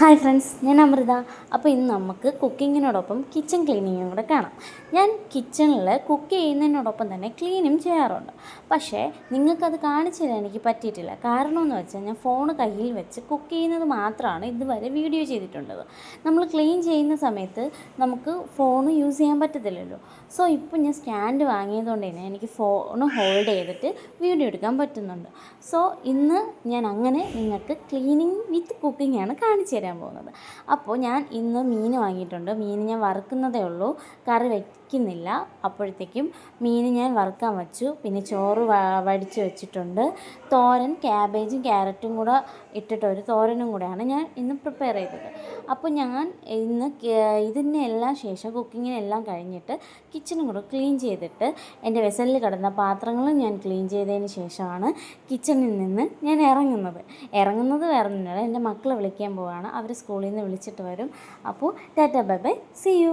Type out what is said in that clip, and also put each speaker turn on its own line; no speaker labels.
Hi friends, ഞാൻ അമൃത. അപ്പോൾ ഇന്ന് നമുക്ക് കുക്കിങ്ങിനോടൊപ്പം കിച്ചൺ ക്ലീനിങ്ങും കൂടെ കാണാം. ഞാൻ കിച്ചണിൽ കുക്ക് ചെയ്യുന്നതിനോടൊപ്പം തന്നെ ക്ലീനും ചെയ്യാറുണ്ട്. പക്ഷേ നിങ്ങൾക്കത് കാണിച്ചു തരാൻ എനിക്ക് പറ്റിയിട്ടില്ല. കാരണം എന്ന് വെച്ചാൽ ഞാൻ ഫോൺ കയ്യിൽ വെച്ച് കുക്ക് ചെയ്യുന്നത് മാത്രമാണ് ഇതുവരെ വീഡിയോ ചെയ്തിട്ടുള്ളത്. നമ്മൾ ക്ലീൻ ചെയ്യുന്ന സമയത്ത് നമുക്ക് ഫോൺ യൂസ് ചെയ്യാൻ പറ്റത്തില്ലല്ലോ. സോ ഇപ്പോൾ ഞാൻ സ്റ്റാൻഡ് വാങ്ങിയതുകൊണ്ട് തന്നെ എനിക്ക് ഫോൺ ഹോൾഡ് ചെയ്തിട്ട് വീഡിയോ എടുക്കാൻ പറ്റുന്നുണ്ട്. സോ ഇന്ന് ഞാൻ അങ്ങനെ നിങ്ങൾക്ക് ക്ലീനിങ് വിത്ത് കുക്കിംഗ് ആണ് കാണിച്ചു തരാൻ പോകുന്നത്. അപ്പോൾ ഞാൻ ഇന്ന് മീൻ വാങ്ങിയിട്ടുണ്ട്. മീൻ ഞാൻ വറുക്കുന്നതേ ഉള്ളൂ, കറി വയ്ക്കുന്നില്ല. അപ്പോഴത്തേക്കും മീൻ ഞാൻ വറുക്കാൻ വച്ചു. പിന്നെ ചോറ് വടിച്ച് വെച്ചിട്ടുണ്ട്. തോരൻ ക്യാബേജും ക്യാരറ്റും കൂടെ ഇട്ടിട്ടൊരു തോരനും കൂടെയാണ് ഞാൻ ഇന്ന് പ്രിപ്പയർ ചെയ്തത്. അപ്പോൾ ഞാൻ ഇന്ന് ഇതിനെല്ലാം ശേഷം കുക്കിങ്ങിനെല്ലാം കഴിഞ്ഞിട്ട് കിച്ചണും കൂടെ ക്ലീൻ ചെയ്തിട്ട് എൻ്റെ വെസലിൽ കിടന്ന പാത്രങ്ങളും ഞാൻ ക്ലീൻ ചെയ്തതിന് ശേഷമാണ് കിച്ചണിൽ നിന്ന് ഞാൻ ഇറങ്ങുന്നത് വേറെ ഒന്നുമില്ല, എൻ്റെ മക്കളെ വിളിക്കാൻ പോവുകയാണ്. അവർ സ്കൂളിൽ നിന്ന് വിളിച്ചിട്ട് വരും. അപ്പോൾ tata bye bye, see U.